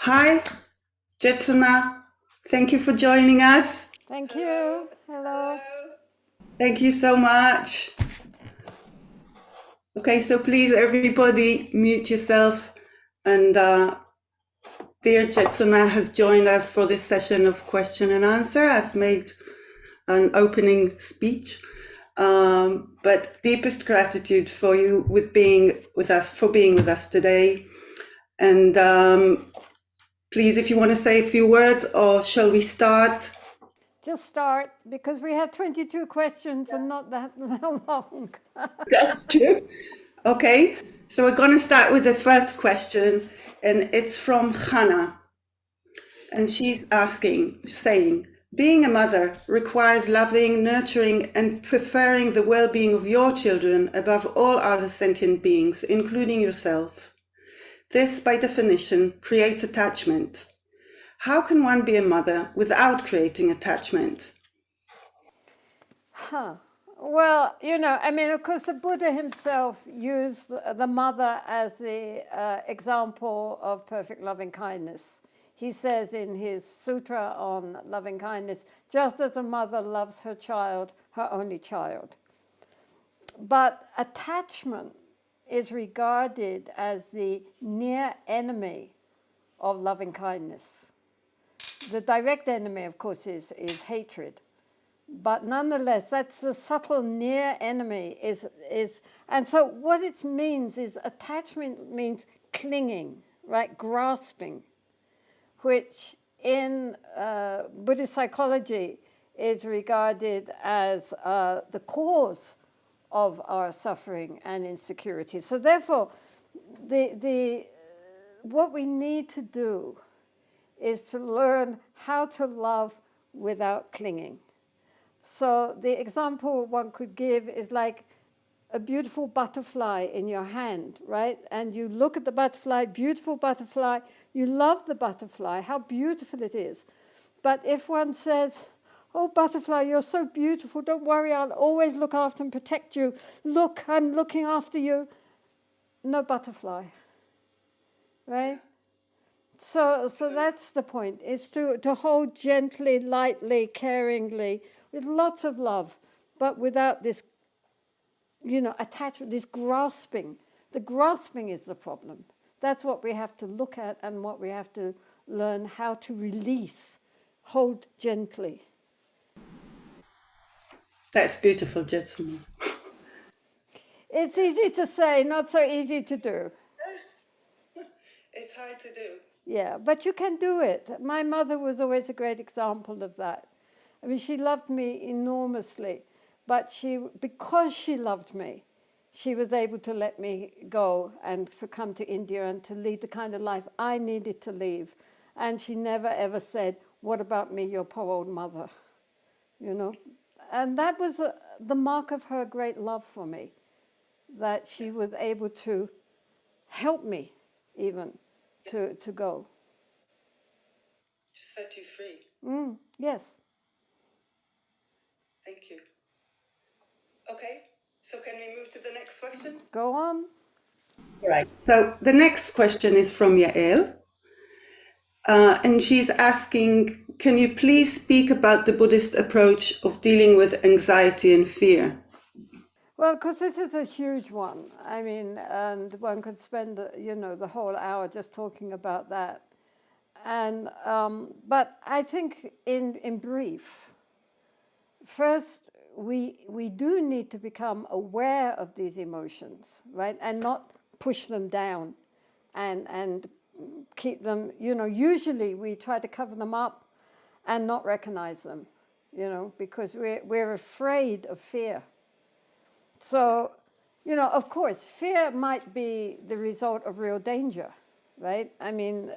Hi, Jetsuna. Thank you for joining us. Thank you. Hello. Thank you so much. Okay, so please, everybody, mute yourself. And dear Jetsuna has joined us for this session of question and answer. I've made an opening speech, but deepest gratitude for you with being with us, for being with us today. And please, if you want to say a few words, or shall we start? Just start because we have 22 questions and not that long. That's true. Okay, so we're going to start with the first question, and it's from Hannah. And she's saying, being a mother requires loving, nurturing, and preferring the well being of your children above all other sentient beings, including yourself. This, by definition, creates attachment. How can one be a mother without creating attachment? Well, of course, the Buddha himself used the mother as the example of perfect loving kindness. He says in his sutra on loving kindness, just as a mother loves her child, her only child. But attachment is regarded as the near enemy of loving kindness. The direct enemy, of course, is hatred. But nonetheless, that's the subtle near enemy. And so what it means is attachment means clinging, right? Grasping, which in Buddhist psychology is regarded as the cause of our suffering and insecurity. So therefore, what we need to do is to learn how to love without clinging. So the example one could give is like a beautiful butterfly in your hand, right? And you look at the butterfly, beautiful butterfly, you love the butterfly, how beautiful it is. But if one says, oh, butterfly, you're so beautiful, don't worry, I'll always look after and protect you. Look, I'm looking after you. No butterfly, right? So that's the point, is to hold gently, lightly, caringly, with lots of love, but without this, attachment, this grasping. The grasping is the problem. That's what we have to look at and what we have to learn how to release, hold gently. That's beautiful, Jetson. It's easy to say, not so easy to do. It's hard to do. Yeah, but you can do it. My mother was always a great example of that. I mean, she loved me enormously, but because she loved me, she was able to let me go and to come to India and to lead the kind of life I needed to live. And she never ever said, what about me, your poor old mother? And that was the mark of her great love for me, that she was able to help me even to go. To set you free. Yes. Thank you. Okay, so can we move to the next question? Go on. Right. So the next question is from Yael. And she's asking, can you please speak about the Buddhist approach of dealing with anxiety and fear? Well, because this is a huge one. I mean, and one could spend, the whole hour just talking about that. And but I think, in brief, first we do need to become aware of these emotions, right, and not push them down, and keep them. Usually we try to cover them up, and not recognize them, because we're afraid of fear. So, of course, fear might be the result of real danger, right? I mean,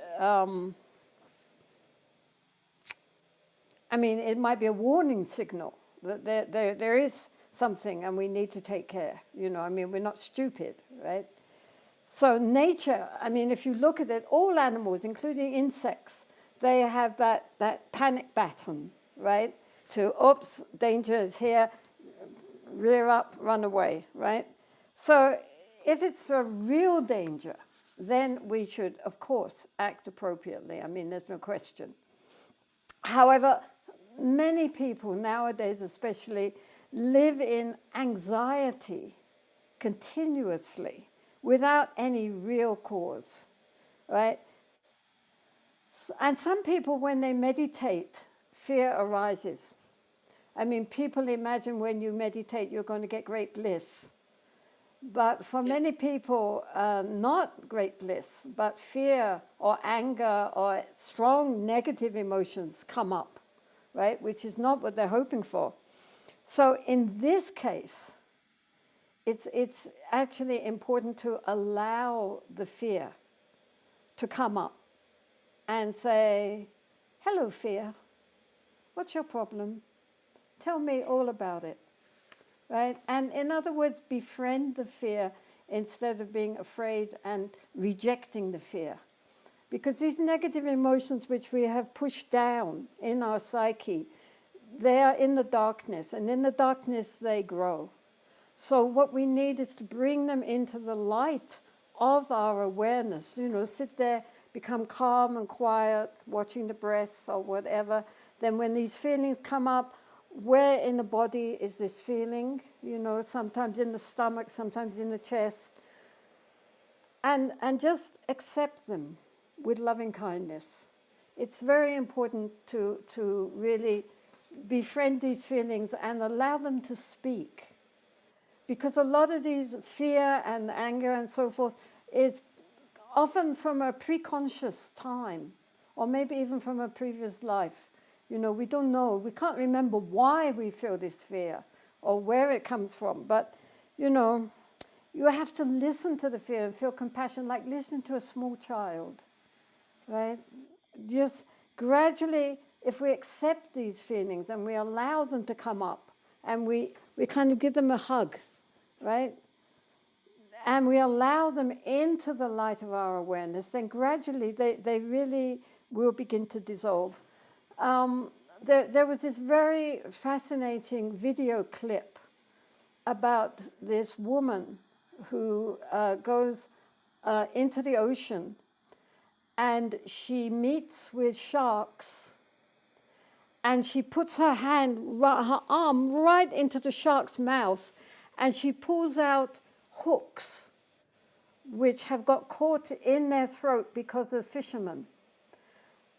it might be a warning signal that there is something and we need to take care. We're not stupid, right? So nature, if you look at it, all animals, including insects, they have that panic button, right? Oops, danger is here, rear up, run away, right? So if it's a real danger, then we should, of course, act appropriately. I mean, there's no question. However, many people nowadays, especially, live in anxiety continuously without any real cause, right? And some people, when they meditate, fear arises. I mean, people imagine when you meditate, you're going to get great bliss. But for many people, not great bliss, but fear or anger or strong negative emotions come up, right? Which is not what they're hoping for. So in this case, it's actually important to allow the fear to come up and say, hello, fear. What's your problem? Tell me all about it. Right? And in other words, befriend the fear instead of being afraid and rejecting the fear. Because these negative emotions which we have pushed down in our psyche, they are in the darkness, and in the darkness they grow. So what we need is to bring them into the light of our awareness. You know, sit there, become calm and quiet, watching the breath or whatever. Then when these feelings come up, where in the body is this feeling? You know, sometimes in the stomach, sometimes in the chest. And just accept them with loving kindness. It's very important to really befriend these feelings and allow them to speak. Because a lot of these fear and anger and so forth is often from a preconscious time, or maybe even from a previous life. You know, we don't know. We can't remember why we feel this fear or where it comes from. But, you know, you have to listen to the fear and feel compassion, like listening to a small child, right? Just gradually, if we accept these feelings and we allow them to come up and we kind of give them a hug, right? And we allow them into the light of our awareness, then gradually they really will begin to dissolve. There was this very fascinating video clip about this woman who goes into the ocean and she meets with sharks, and she puts her arm right into the shark's mouth, and she pulls out hooks which have got caught in their throat because of fishermen.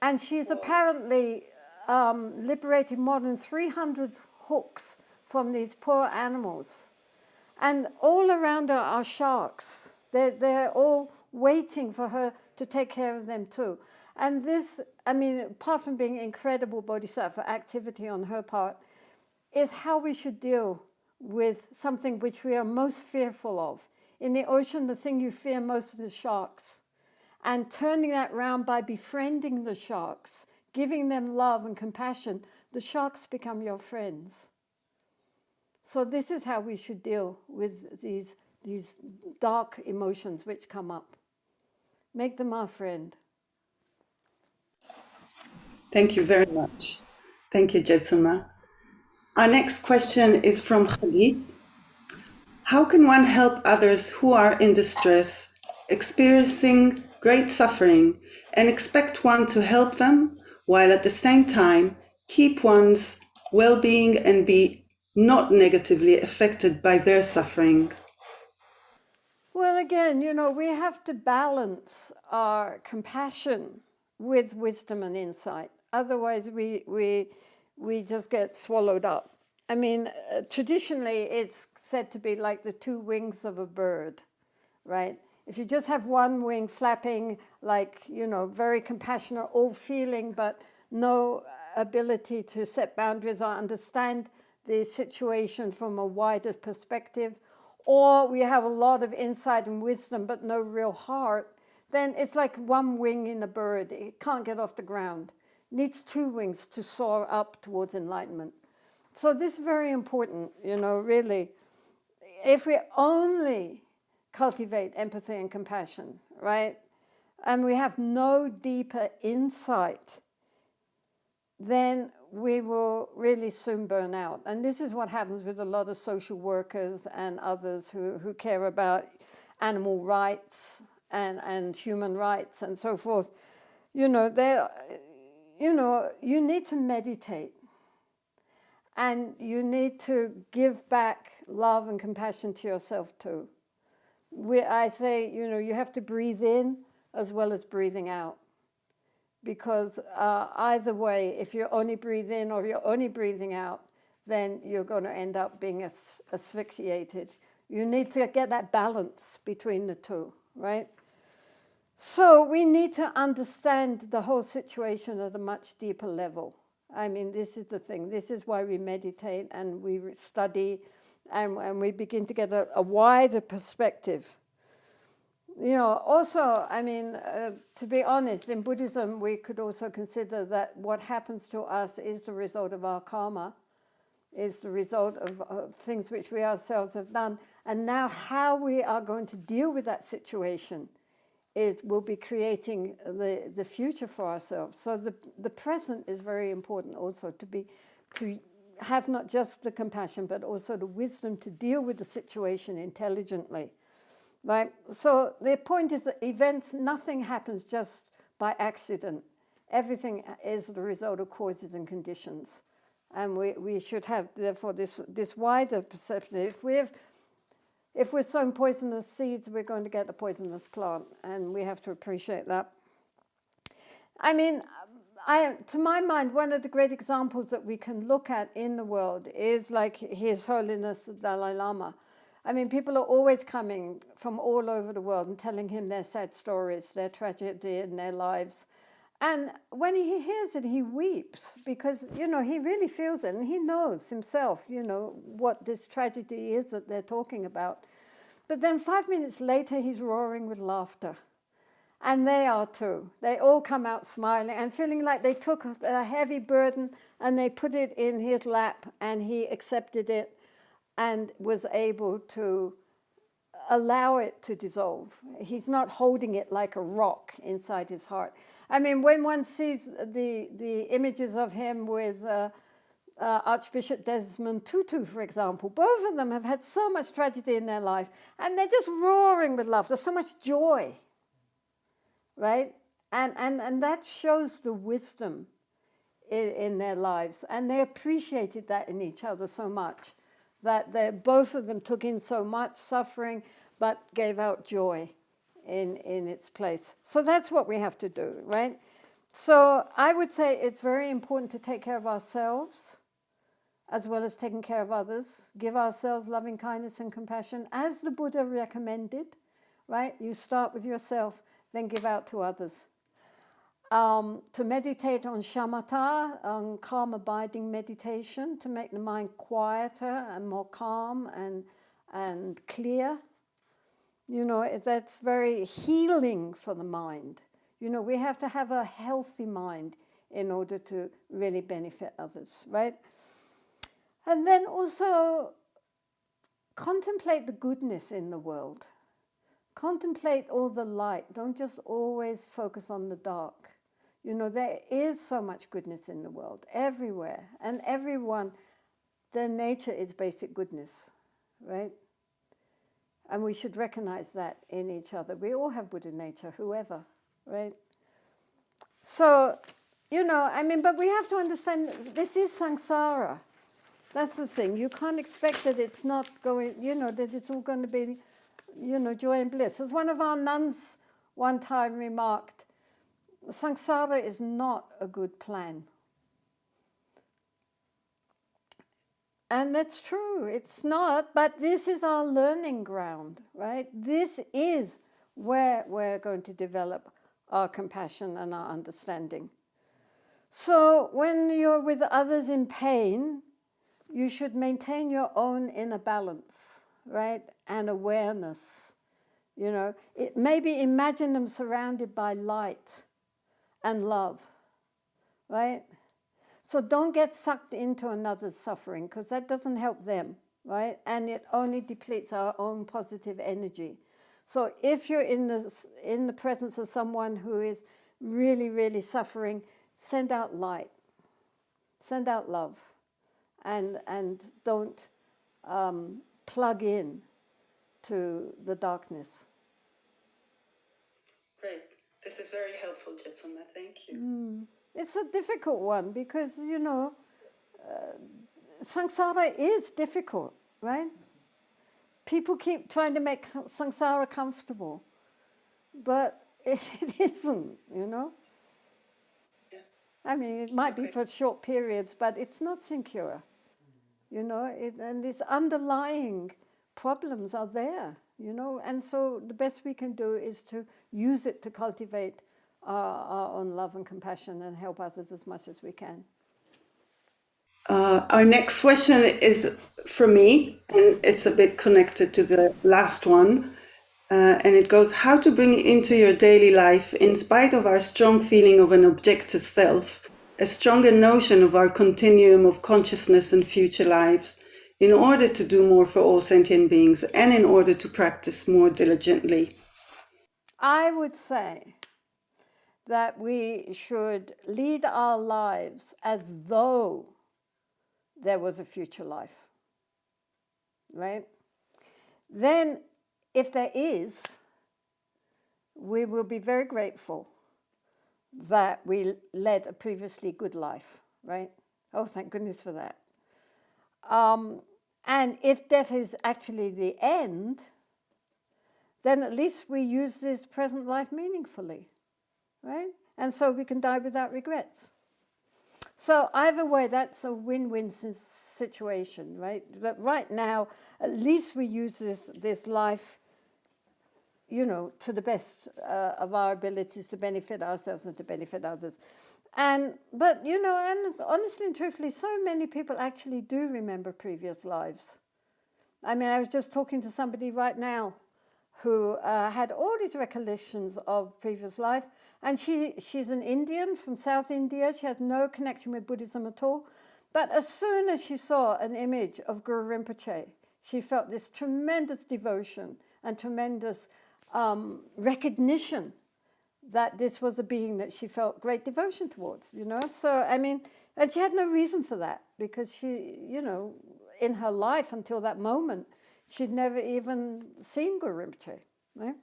And she's apparently liberated more than 300 hooks from these poor animals. And all around her are sharks. They're all waiting for her to take care of them too. And this, I mean, apart from being incredible bodhisattva activity on her part, is how we should deal with something which we are most fearful of. In the ocean, the thing you fear most is the sharks. And turning that round by befriending the sharks, giving them love and compassion, the sharks become your friends. So this is how we should deal with these dark emotions which come up. Make them our friend. Thank you very much. Thank you, Jetsunma. Our next question is from Khalid. How can one help others who are in distress, experiencing great suffering, and expect one to help them, while at the same time keep one's well-being and be not negatively affected by their suffering? Well, again, you know, we have to balance our compassion with wisdom and insight. Otherwise, we just get swallowed up. I mean, traditionally, it's said to be like the two wings of a bird, right? If you just have one wing flapping, like, you know, very compassionate, all feeling, but no ability to set boundaries or understand the situation from a wider perspective, or we have a lot of insight and wisdom, but no real heart, then it's like one wing in a bird. It can't get off the ground. It needs two wings to soar up towards enlightenment. So this is very important, you know, really. If we only cultivate empathy and compassion, right, and we have no deeper insight, then we will really soon burn out. And this is what happens with a lot of social workers and others who care about animal rights and human rights and so forth. You need to meditate, and you need to give back love and compassion to yourself too. I say, you have to breathe in as well as breathing out. Because either way, if you only breathe in or you're only breathing out, then you're going to end up being asphyxiated. You need to get that balance between the two, right? So we need to understand the whole situation at a much deeper level. I mean, this is the thing. This is why we meditate and we study and we begin to get a wider perspective. Also, I mean, to be honest, in Buddhism, we could also consider that what happens to us is the result of our karma, is the result of things which we ourselves have done. And now how we are going to deal with that situation will be creating the future for ourselves. So the present is very important also, to have not just the compassion, but also the wisdom to deal with the situation intelligently. Right? So the point is that nothing happens just by accident. Everything is the result of causes and conditions. And we should have, therefore, this wider perception. If we're sowing poisonous seeds, we're going to get a poisonous plant, and we have to appreciate that. I mean, to my mind, one of the great examples that we can look at in the world is like His Holiness the Dalai Lama. I mean, people are always coming from all over the world and telling him their sad stories, their tragedy in their lives. And when he hears it, he weeps because, he really feels it. And he knows himself, what this tragedy is that they're talking about. But then 5 minutes later, he's roaring with laughter. And they are too. They all come out smiling and feeling like they took a heavy burden and they put it in his lap and he accepted it and was able to allow it to dissolve. He's not holding it like a rock inside his heart. I mean, when one sees the images of him with Archbishop Desmond Tutu, for example, both of them have had so much tragedy in their life, and they're just roaring with laughter, so much joy, right? And that shows the wisdom in their lives, and they appreciated that in each other so much, that both of them took in so much suffering, but gave out joy in its place. So that's what we have to do, right? So I would say it's very important to take care of ourselves as well as taking care of others. Give ourselves loving kindness and compassion as the Buddha recommended, right? You start with yourself, then give out to others. To meditate on shamatha, on calm abiding meditation, to make the mind quieter and more calm and clear. That's very healing for the mind. We have to have a healthy mind in order to really benefit others, right? And then also contemplate the goodness in the world. Contemplate all the light. Don't just always focus on the dark. There is so much goodness in the world, everywhere. And everyone, their nature is basic goodness, right? And we should recognize that in each other. We all have Buddha nature, whoever, right? So, but we have to understand this is samsara. That's the thing. You can't expect that it's not going, that it's all going to be, joy and bliss. As one of our nuns one time remarked, samsara is not a good plan. And that's true, it's not, but this is our learning ground, right? This is where we're going to develop our compassion and our understanding. So when you're with others in pain, you should maintain your own inner balance, right? And awareness. Maybe imagine them surrounded by light and love, right? So don't get sucked into another's suffering, because that doesn't help them, right? And it only depletes our own positive energy. So if you're in the presence of someone who is really, really suffering, send out light, send out love, and don't plug in to the darkness. Great. This is very helpful, Jetsona. Thank you. It's a difficult one because, samsara is difficult, right? People keep trying to make samsara comfortable, but it isn't, Yeah. I mean, it might be for short periods, but it's not secure, and these underlying problems are there, and so the best we can do is to use it to cultivate our own love and compassion and help others as much as we can. Our next question is from me, and it's a bit connected to the last one. And it goes, how to bring into your daily life, in spite of our strong feeling of an objective self, a stronger notion of our continuum of consciousness and future lives, in order to do more for all sentient beings and in order to practice more diligently. I would say that we should lead our lives as though there was a future life, right? Then, if there is, we will be very grateful that we led a previously good life, right? Oh, thank goodness for that. And if death is actually the end, then at least we use this present life meaningfully, right? And so we can die without regrets. So either way, that's a win-win situation, right? But right now, at least we use this life, to the best of our abilities to benefit ourselves and to benefit others. But and honestly and truthfully, so many people actually do remember previous lives. I mean, I was just talking to somebody right now who had all these recollections of previous life. And she's an Indian from South India. She has no connection with Buddhism at all. But as soon as she saw an image of Guru Rinpoche, she felt this tremendous devotion and tremendous recognition that this was a being that she felt great devotion towards, So, I mean, and she had no reason for that because she, in her life until that moment, she'd never even seen Guru Rinpoche, right?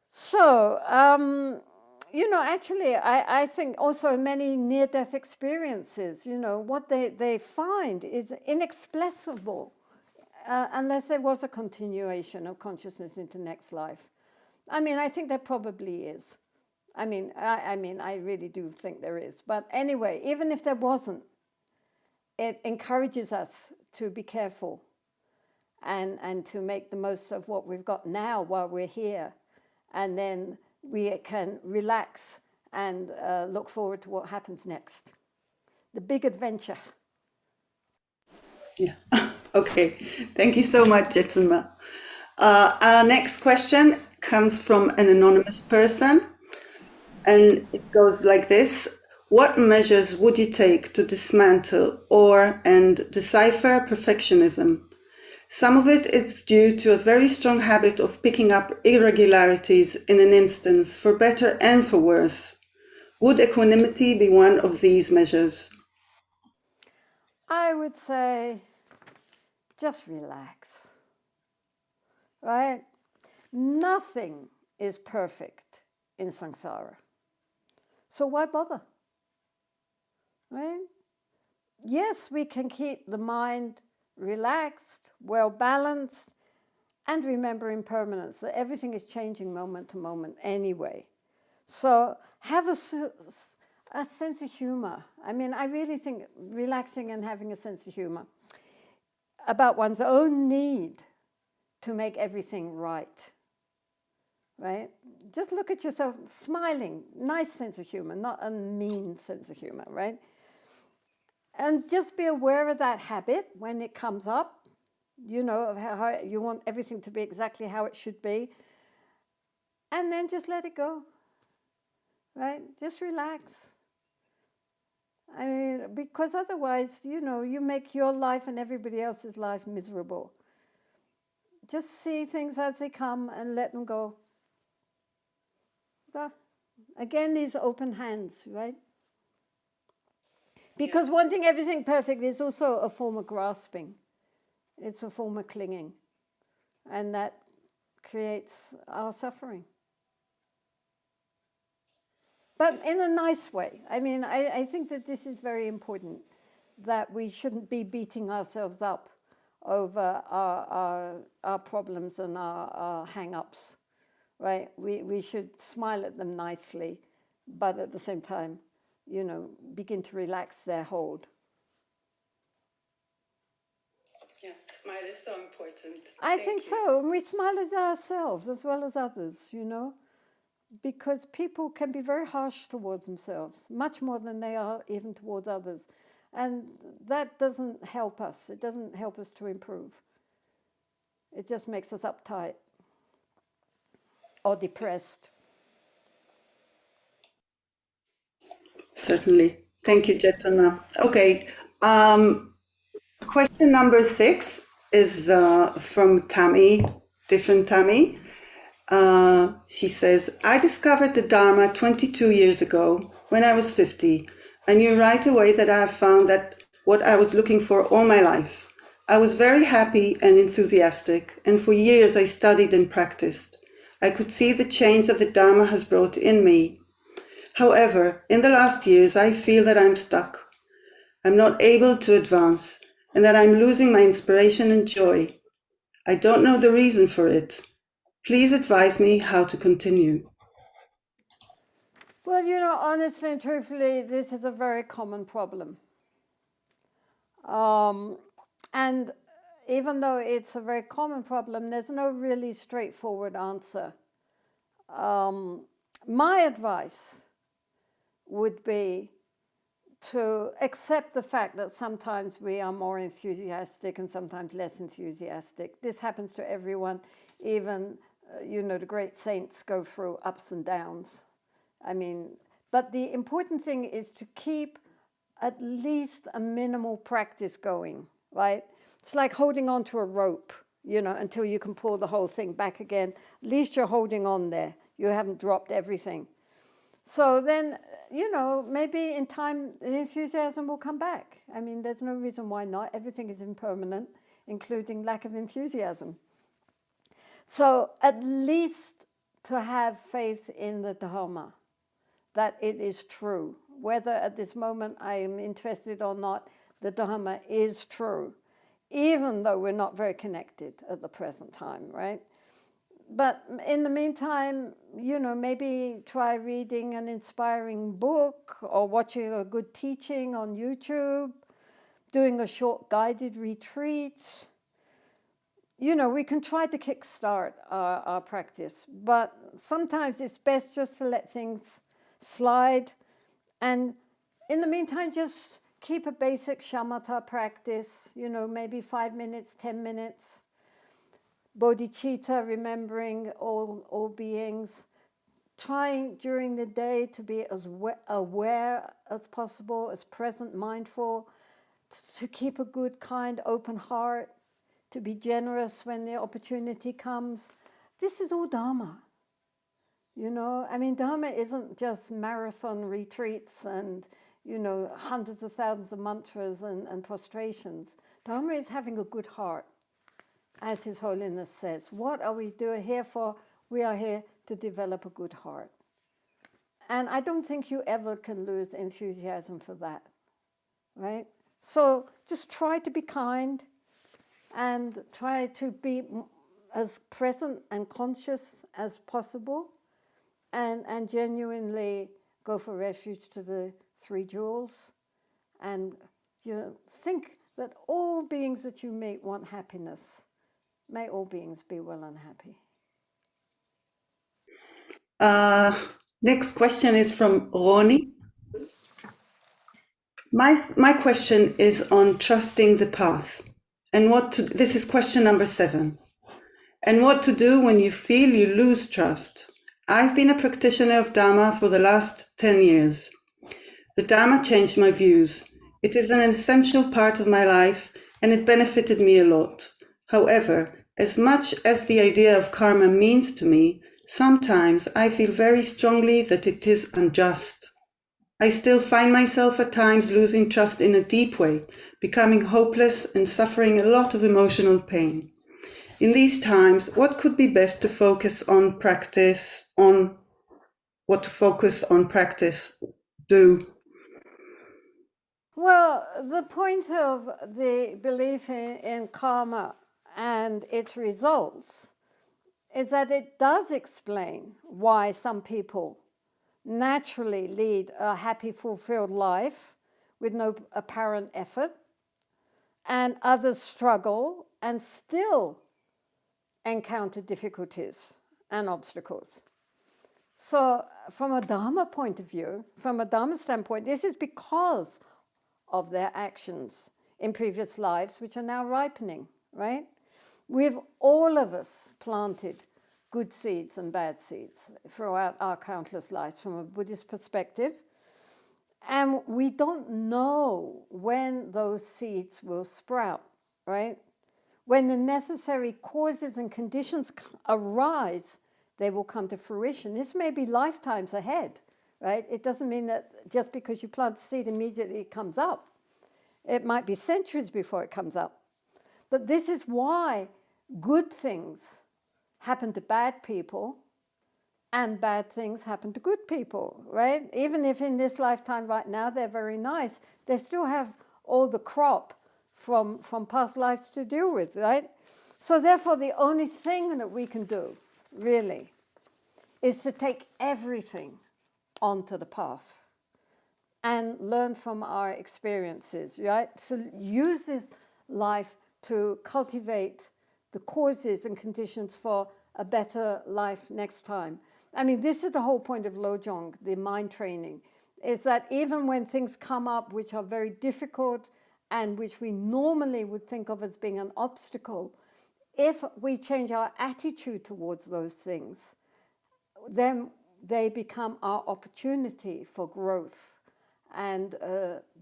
So, actually, I think also in many near-death experiences, what they find is inexplicable unless there was a continuation of consciousness into next life. I mean, I think there probably is. I mean, I really do think there is. But anyway, even if there wasn't, it encourages us to be careful and to make the most of what we've got now while we're here. And then we can relax and look forward to what happens next. The big adventure. Yeah. Okay. Thank you so much, Jetsonma. Our next question comes from an anonymous person, and it goes like this. What measures would you take to dismantle and decipher perfectionism? Some of it is due to a very strong habit of picking up irregularities in an instance, for better and for worse. Would equanimity be one of these measures? I would say just relax, right? Nothing is perfect in samsara. So why bother, right? Yes, we can keep the mind relaxed, well-balanced, and remember impermanence, that everything is changing moment to moment anyway. So have a sense of humor. I mean, I really think relaxing and having a sense of humor about one's own need to make everything right, right? Just look at yourself smiling, nice sense of humor, not a mean sense of humor, right? And just be aware of that habit when it comes up, of how you want everything to be exactly how it should be. And then just let it go, right? Just relax. I mean, because otherwise, you make your life and everybody else's life miserable. Just see things as they come and let them go. Again, these open hands, right? Because wanting everything perfect is also a form of grasping. It's a form of clinging. And that creates our suffering. but in a nice way. I mean, I think that this is very important, that we shouldn't be beating ourselves up over our problems and our hang-ups, right? We should smile at them nicely, but at the same time, begin to relax their hold. Yeah, smile is so important. I think so. And we smile at ourselves as well as others, because people can be very harsh towards themselves, much more than they are even towards others. And that doesn't help us. It doesn't help us to improve. It just makes us uptight or depressed. Certainly. Thank you, Jetsana. Okay. Question number 6 is from Tammy, different Tammy. She says, I discovered the Dharma 22 years ago when I was 50. I knew right away that I have found that what I was looking for all my life. I was very happy and enthusiastic, and for years I studied and practiced. I could see the change that the Dharma has brought in me. However, in the last years, I feel that I'm stuck. I'm not able to advance, and that I'm losing my inspiration and joy. I don't know the reason for it. Please advise me how to continue. Well, honestly and truthfully, this is a very common problem. And even though it's a very common problem, there's no really straightforward answer. My advice would be to accept the fact that sometimes we are more enthusiastic and sometimes less enthusiastic. This happens to everyone. Even, the great saints go through ups and downs. I mean, but the important thing is to keep at least a minimal practice going, right? It's like holding on to a rope, until you can pull the whole thing back again. At least you're holding on there. You haven't dropped everything. So then, maybe in time, the enthusiasm will come back. I mean, there's no reason why not. Everything is impermanent, including lack of enthusiasm. So at least to have faith in the Dharma, that it is true. Whether at this moment I am interested or not, the Dharma is true, even though we're not very connected at the present time, right? But in the meantime, maybe try reading an inspiring book or watching a good teaching on YouTube, doing a short guided retreat. We can try to kickstart our practice, but sometimes it's best just to let things slide. And in the meantime, just keep a basic shamatha practice, maybe 5 minutes, 10 minutes. Bodhicitta, remembering all beings. Trying during the day to be as aware as possible, as present, mindful, to keep a good, kind, open heart, to be generous when the opportunity comes. This is all Dharma. Dharma isn't just marathon retreats and, hundreds of thousands of mantras and prostrations. Dharma is having a good heart. As His Holiness says, what are we here for? We are here to develop a good heart. And I don't think you ever can lose enthusiasm for that, right? So just try to be kind and try to be as present and conscious as possible, and genuinely go for refuge to the three jewels, and think that all beings that you meet want happiness. May all beings be well and happy. Next question is from Roni. My question is on trusting the path, and this is question number 7. And what to do when you feel you lose trust. I've been a practitioner of Dharma for the last 10 years. The Dharma changed my views. It is an essential part of my life, and it benefited me a lot. However, as much as the idea of karma means to me, sometimes I feel very strongly that it is unjust. I still find myself at times losing trust in a deep way, becoming hopeless and suffering a lot of emotional pain. In these times, what could be best to focus on practice, on what to focus on, practice, do? Well, the point of the belief in karma and its results is that it does explain why some people naturally lead a happy, fulfilled life with no apparent effort, and others struggle and still encounter difficulties and obstacles. So, from a Dharma point of view, from a Dharma standpoint, this is because of their actions in previous lives, which are now ripening, right? We've all of us planted good seeds and bad seeds throughout our countless lives from a Buddhist perspective. And we don't know when those seeds will sprout, right? When the necessary causes and conditions arise, they will come to fruition. This may be lifetimes ahead, right? It doesn't mean that just because you plant a seed immediately it comes up. It might be centuries before it comes up. But this is why good things happen to bad people and bad things happen to good people, right? Even if in this lifetime right now they're very nice, they still have all the crop from past lives to deal with, right? So therefore the only thing that we can do, really, is to take everything onto the path and learn from our experiences, right? So use this life to cultivate the causes and conditions for a better life next time. I mean, this is the whole point of Lojong, the mind training, is that even when things come up which are very difficult and which we normally would think of as being an obstacle, if we change our attitude towards those things, then they become our opportunity for growth, and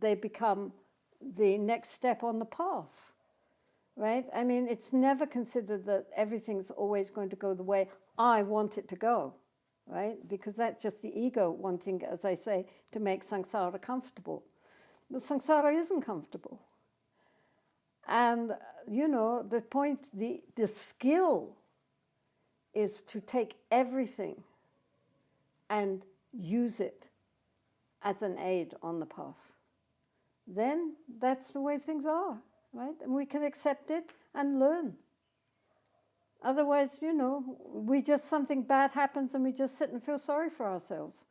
they become the next step on the path, right? I mean, it's never considered that everything's always going to go the way I want it to go, right? Because that's just the ego wanting, as I say, to make samsara comfortable. But samsara isn't comfortable. And, you know, the point, the skill is to take everything and use it as an aid on the path. Then that's the way things are, right? And we can accept it and learn. Otherwise, you know, something bad happens and we just sit and feel sorry for ourselves.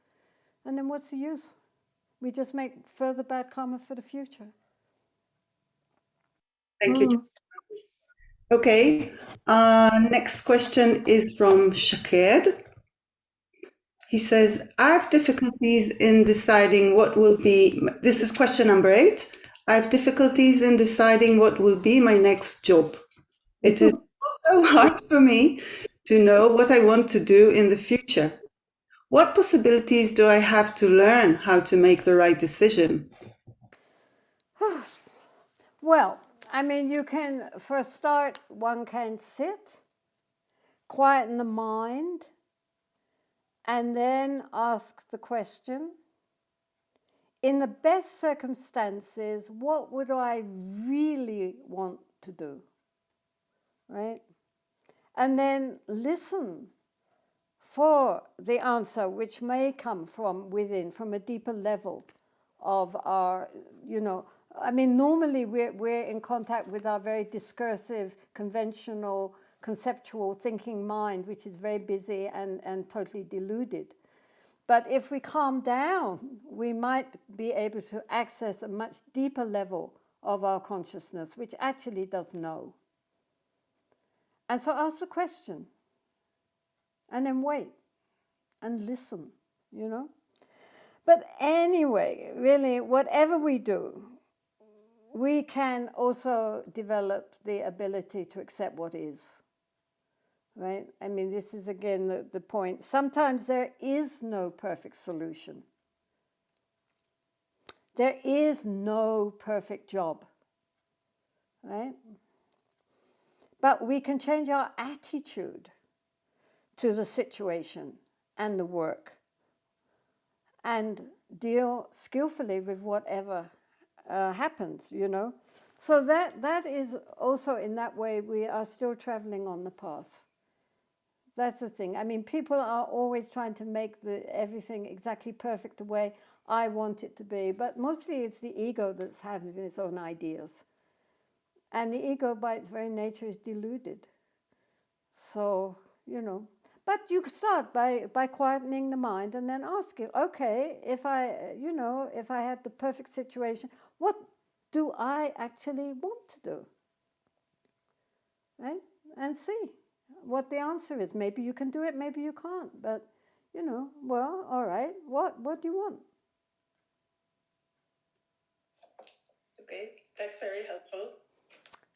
And then what's the use? We just make further bad karma for the future. Thank you. Okay, next question is from Shakir. He says, I have difficulties in deciding what will be, this is question number 8. I have difficulties in deciding what will be my next job. It is also hard for me to know what I want to do in the future. What possibilities do I have to learn how to make the right decision? Well, I mean, you can, for a start, one can sit, quieten the mind, and then ask the question, in the best circumstances, what would I really want to do? Right? And then listen for the answer, which may come from within, from a deeper level of our, you know, I mean, normally we're in contact with our very discursive, conventional, conceptual thinking mind, which is very busy and totally deluded. But if we calm down, we might be able to access a much deeper level of our consciousness, which actually does know. And so ask the question, and then wait, and listen, you know? But anyway, really, whatever we do, we can also develop the ability to accept what is. Right? I mean, this is again the point. Sometimes there is no perfect solution. There is no perfect job. Right? But we can change our attitude to the situation and the work and deal skillfully with whatever happens, you know. So that is also, in that way, we are still traveling on the path. That's the thing. I mean, people are always trying to make everything exactly perfect the way I want it to be, but mostly it's the ego that's having its own ideas. And the ego, by its very nature, is deluded. So, but you start by quietening the mind and then asking, okay, if I had the perfect situation, what do I actually want to do? Right? And see what the answer is. Maybe you can do it, maybe you can't. But, well, all right, what do you want? Okay, that's very helpful.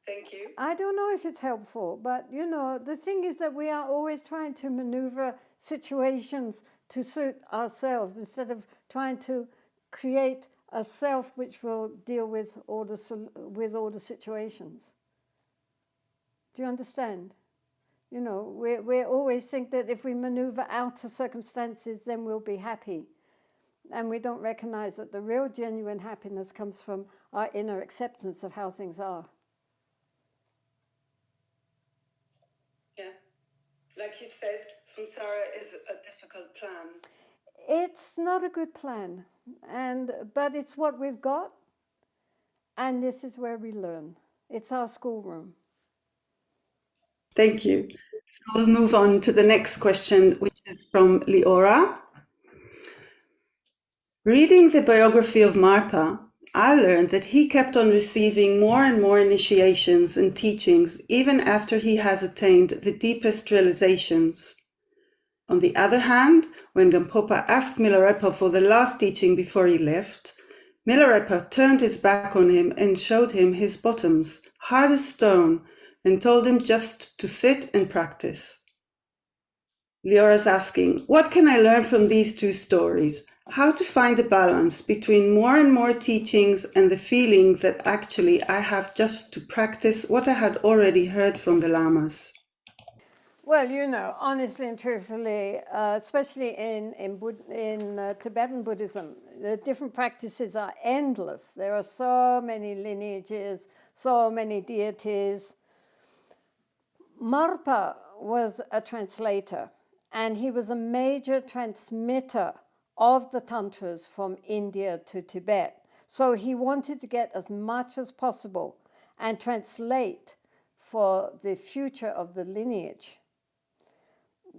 Thank you. I don't know if it's helpful, but, the thing is that we are always trying to maneuver situations to suit ourselves instead of trying to create a self which will deal with all the situations. Do you understand? We always think that if we maneuver out of circumstances, then we'll be happy. And we don't recognize that the real genuine happiness comes from our inner acceptance of how things are. Yeah. Like you said, samsara is a difficult plan. It's not a good plan, but it's what we've got, and this is where we learn. It's our schoolroom. Thank you. So we'll move on to the next question, which is from Leora. Reading the biography of Marpa, I learned that he kept on receiving more and more initiations and teachings even after he has attained the deepest realizations. On the other hand, when Gampopa asked Milarepa for the last teaching before he left, Milarepa turned his back on him and showed him his bottoms, hard as stone, and told him just to sit and practice. Leora's asking, what can I learn from these two stories? How to find the balance between more and more teachings and the feeling that actually I have just to practice what I had already heard from the lamas? Well, honestly and truthfully, especially in Tibetan Buddhism, the different practices are endless. There are so many lineages, so many deities. Marpa was a translator, and he was a major transmitter of the tantras from India to Tibet. So he wanted to get as much as possible and translate for the future of the lineage.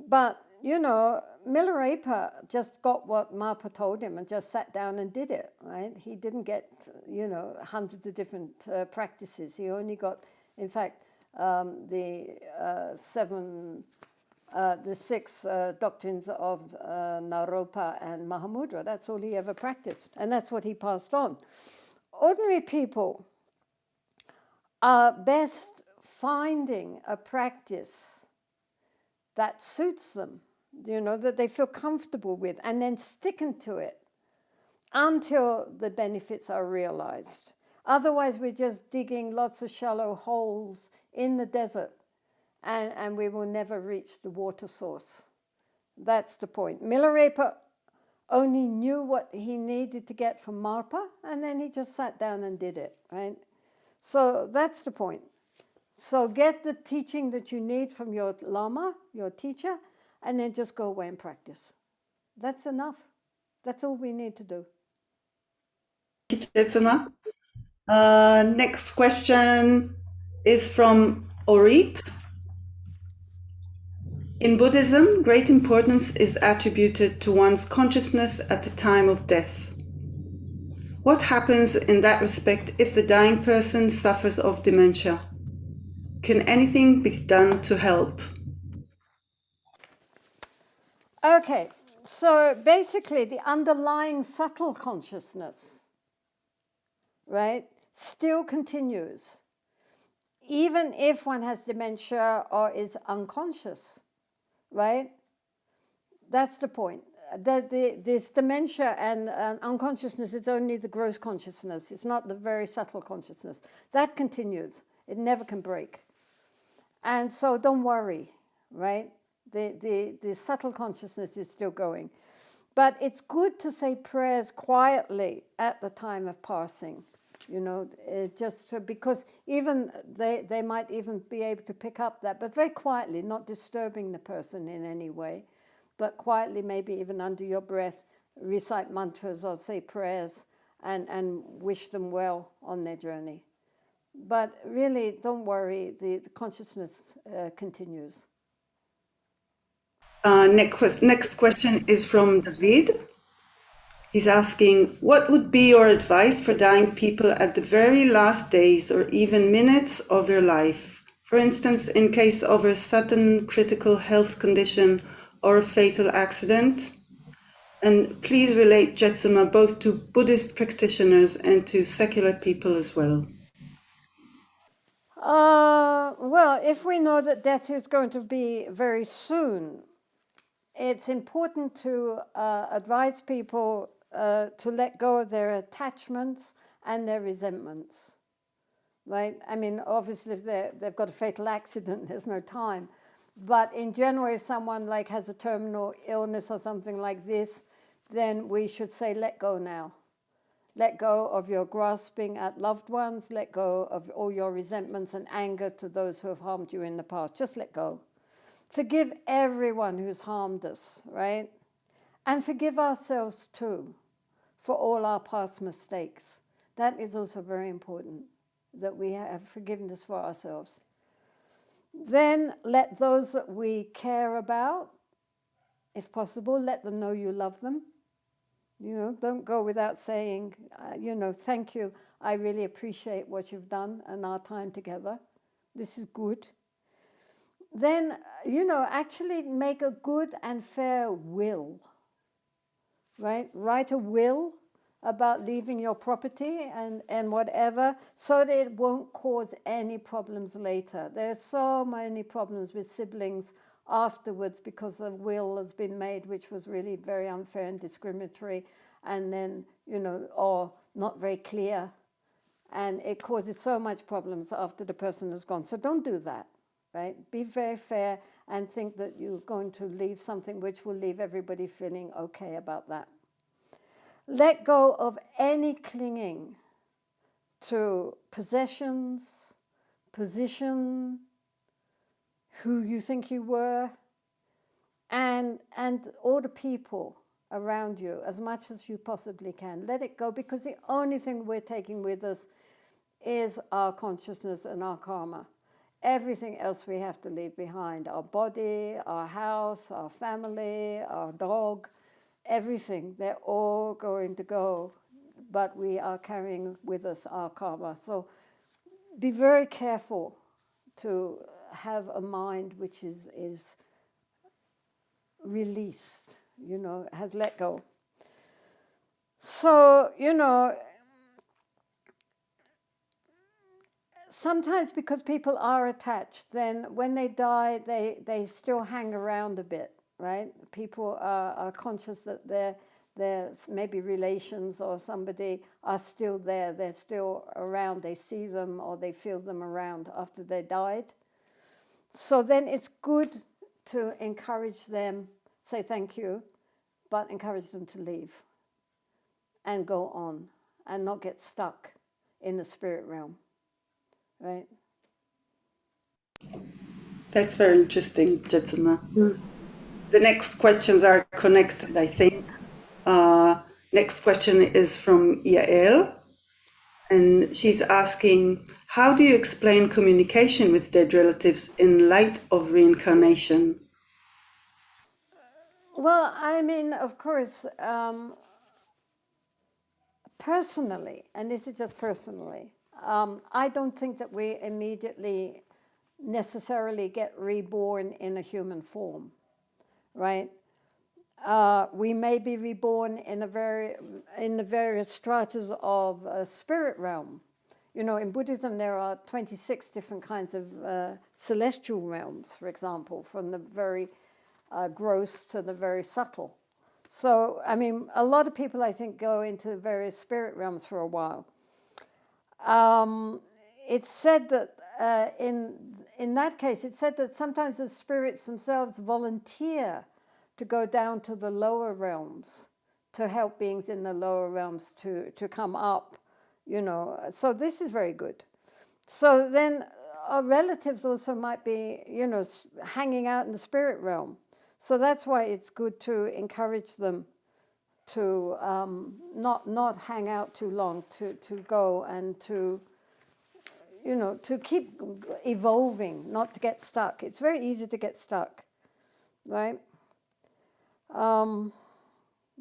But, Milarepa just got what Marpa told him and just sat down and did it, right? He didn't get, hundreds of different practices. He only got, in fact, the six doctrines of Naropa and Mahamudra. That's all he ever practiced, and that's what he passed on. Ordinary people are best finding a practice that suits them, that they feel comfortable with, and then sticking to it until the benefits are realized. Otherwise, we're just digging lots of shallow holes in the desert, and we will never reach the water source. That's the point. Milarepa only knew what he needed to get from Marpa, and then he just sat down and did it, right? So that's the point. So get the teaching that you need from your lama, your teacher, and then just go away and practice. That's enough. That's all we need to do. Thank you, Tetsuma. Next question is from Orit. In Buddhism, great importance is attributed to one's consciousness at the time of death. What happens in that respect if the dying person suffers of dementia? Can anything be done to help? Okay, so basically the underlying subtle consciousness, right, still continues, even if one has dementia or is unconscious, right? That's the point. This dementia and unconsciousness is only the gross consciousness. It's not the very subtle consciousness. That continues. It never can break. And so don't worry, right? The subtle consciousness is still going. But it's good to say prayers quietly at the time of passing. because even they might even be able to pick up that, but very quietly, not disturbing the person in any way, but quietly, maybe even under your breath, recite mantras or say prayers and wish them well on their journey. But really, don't worry, the consciousness continues. Next question is from David. He's asking, what would be your advice for dying people at the very last days or even minutes of their life? For instance, in case of a sudden critical health condition or a fatal accident? And please relate Jetsuma both to Buddhist practitioners and to secular people as well. Well, if we know that death is going to be very soon, it's important to advise people to let go of their attachments and their resentments, right? I mean, obviously, if they've got a fatal accident, there's no time. But in general, if someone like has a terminal illness or something like this, then we should say, let go now. Let go of your grasping at loved ones. Let go of all your resentments and anger to those who have harmed you in the past. Just let go. Forgive everyone who's harmed us, right? And forgive ourselves too for all our past mistakes. That is also very important, that we have forgiveness for ourselves. Then let those that we care about, if possible, let them know you love them. Don't go without saying, thank you. I really appreciate what you've done and our time together. This is good. Then, actually make a good and fair will, right? Write a will about leaving your property and whatever, so that it won't cause any problems later. There are so many problems with siblings afterwards because a will has been made which was really very unfair and discriminatory, and then, or not very clear, and it causes so much problems after the person has gone. So don't do that, right? Be very fair and think that you're going to leave something which will leave everybody feeling okay about that. Let go of any clinging to possessions, position, who you think you were, and all the people around you as much as you possibly can. Let it go, because the only thing we're taking with us is our consciousness and our karma. Everything else we have to leave behind. Our body, our house, our family, our dog, everything. They're all going to go, but we are carrying with us our karma. So be very careful to have a mind which is released, has let go. So, sometimes because people are attached, then when they die, they still hang around a bit, right? People are conscious that there's maybe relations or somebody are still there. They're still around. They see them or they feel them around after they died. So then it's good to encourage them, say thank you, but encourage them to leave and go on and not get stuck in the spirit realm, right? That's very interesting, Jetsuma. The next questions are connected, I think. Next question is from Yael, and she's asking, how do you explain communication with dead relatives in light of reincarnation? Well, I mean, of course, personally, and this is just personally, I don't think that we immediately necessarily get reborn in a human form, right? We may be reborn in the various stratas of a spirit realm. In Buddhism, there are 26 different kinds of celestial realms, for example, from the very gross to the very subtle. So, I mean, a lot of people, I think, go into various spirit realms for a while. It's said that in that case, it's said that sometimes the spirits themselves volunteer to go down to the lower realms to help beings in the lower realms to come up, So this is very good. So then our relatives also might be, hanging out in the spirit realm. So that's why it's good to encourage them to not hang out too long, to go and to keep evolving, not to get stuck. It's very easy to get stuck, right?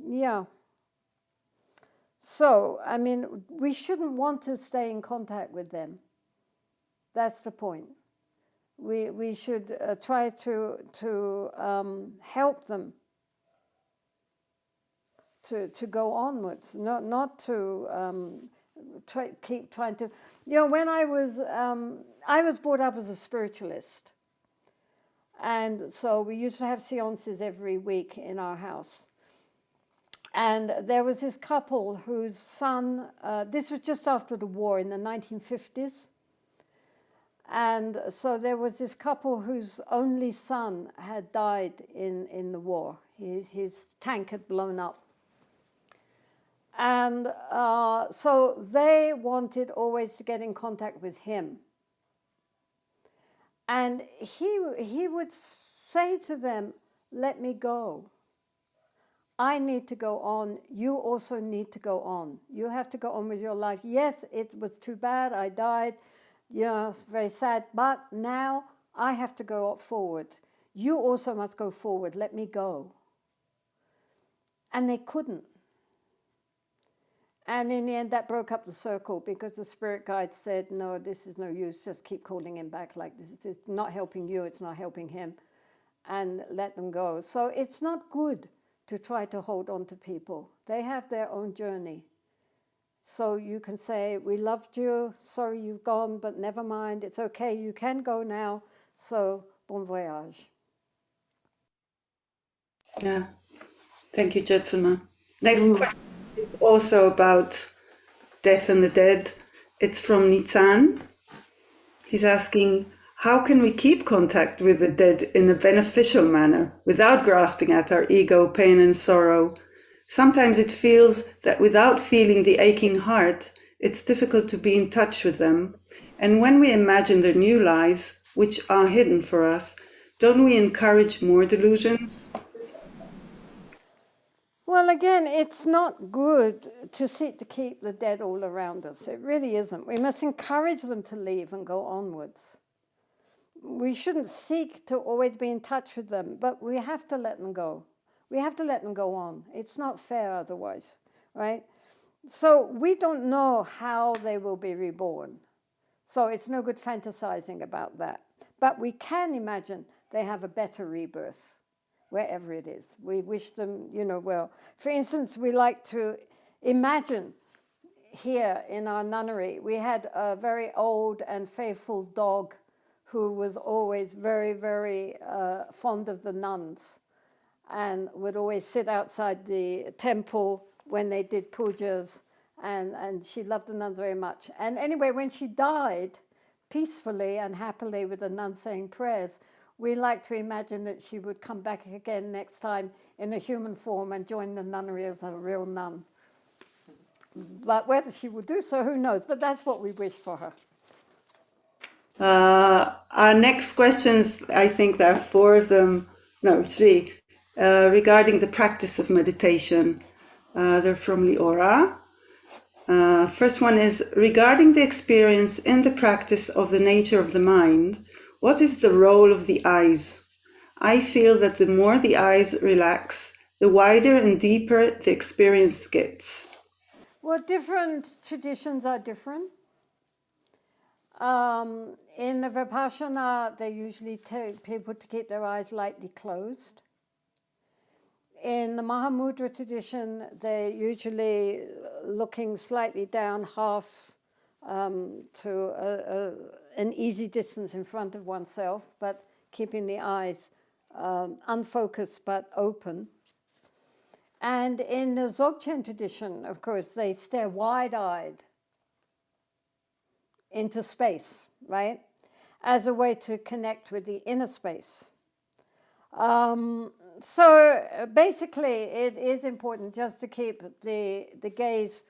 Yeah. So, I mean, we shouldn't want to stay in contact with them. That's the point. We should try to help them to go onwards, not to keep trying to. When I was brought up as a spiritualist, and so we used to have seances every week in our house. And there was this couple whose son, this was just after the war in the 1950s. And so there was this couple whose only son had died in the war. His tank had blown up. And so they wanted always to get in contact with him. And he would say to them, "Let me go. I need to go on. You also need to go on. You have to go on with your life. Yes, it was too bad. I died. It's very sad. But now I have to go forward. You also must go forward. Let me go." And they couldn't. And in the end, that broke up the circle because the spirit guide said, "No, this is no use. Just keep calling him back like this. It's not helping you. It's not helping him." And let them go. So it's not good to try to hold on to people. They have their own journey. So you can say, "We loved you. Sorry you've gone, but never mind. It's okay. You can go now. So bon voyage." Yeah. Thank you, Jetsuma. Next question is also about death and the dead. It's from Nitzan. He's asking, how can we keep contact with the dead in a beneficial manner without grasping at our ego, pain, and sorrow? Sometimes it feels that without feeling the aching heart, it's difficult to be in touch with them. And when we imagine their new lives, which are hidden for us, don't we encourage more delusions? Well, again, it's not good to seek to keep the dead all around us. It really isn't. We must encourage them to leave and go onwards. We shouldn't seek to always be in touch with them, but we have to let them go. We have to let them go on. It's not fair otherwise, right? So we don't know how they will be reborn. So it's no good fantasizing about that. But we can imagine they have a better rebirth, wherever it is. We wish them, well. For instance, we like to imagine here in our nunnery, we had a very old and faithful dog who was always very, very fond of the nuns and would always sit outside the temple when they did pujas, and she loved the nuns very much. And anyway, when she died peacefully and happily with the nuns saying prayers, we like to imagine that she would come back again next time in a human form and join the nunnery as a real nun. But whether she will do so, who knows? But that's what we wish for her. Our next questions, I think there are three, regarding the practice of meditation. They're from Leora. First one is, regarding the experience in the practice of the nature of the mind, what is the role of the eyes? I feel that the more the eyes relax, the wider and deeper the experience gets. Well, different traditions are different. In the Vipassana, they usually tell people to keep their eyes lightly closed. In the Mahamudra tradition, they're usually looking slightly down, half to an easy distance in front of oneself, but keeping the eyes unfocused but open. And in the Dzogchen tradition, of course, they stare wide-eyed into space, right, as a way to connect with the inner space. So basically, it is important just to keep the gaze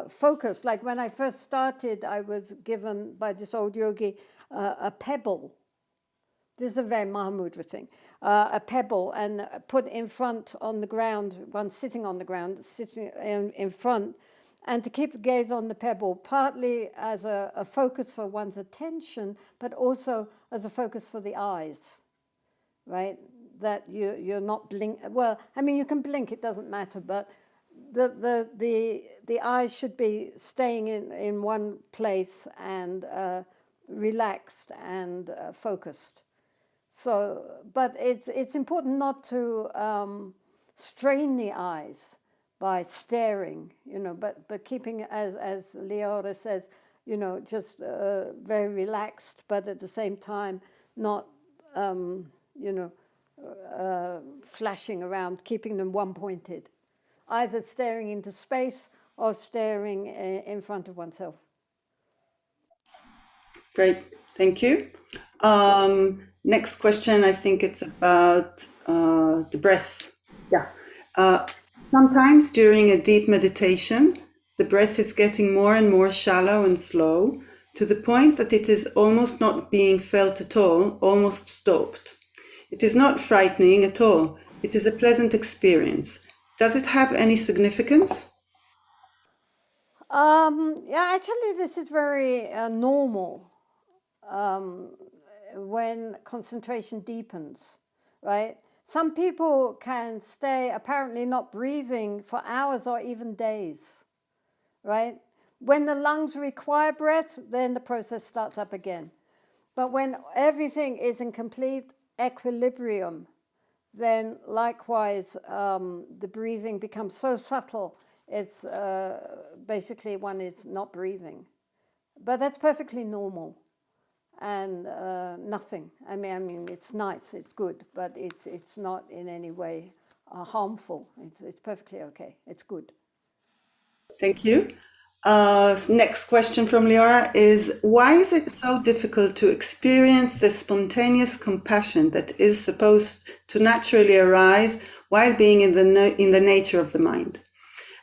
focused. Like when I first started, I was given by this old yogi a pebble. This is a very Mahamudra thing. A pebble and put in front on the ground, one sitting on the ground, sitting in front, and to keep the gaze on the pebble, partly as a focus for one's attention, but also as a focus for the eyes, right? That you're not blink. Well, I mean, you can blink; it doesn't matter. But the eyes should be staying in one place and relaxed and focused. So, but it's important not to strain the eyes by staring, but keeping, as Leora says, just very relaxed, but at the same time not, flashing around, keeping them one-pointed, either staring into space or staring in front of oneself. Great, thank you. Next question, I think it's about the breath. Yeah. Sometimes during a deep meditation, the breath is getting more and more shallow and slow to the point that it is almost not being felt at all, almost stopped. It is not frightening at all. It is a pleasant experience. Does it have any significance? Yeah, actually, this is very normal when concentration deepens, right? Some people can stay apparently not breathing for hours or even days, right? When the lungs require breath, then the process starts up again. But when everything is in complete equilibrium, then likewise the breathing becomes so subtle, it's basically one is not breathing. But that's perfectly normal. And nothing. I mean, it's nice, it's good, but it's not in any way harmful. It's perfectly okay. It's good. Thank you. Next question from Leora is, why is it so difficult to experience the spontaneous compassion that is supposed to naturally arise while being in the nature of the mind?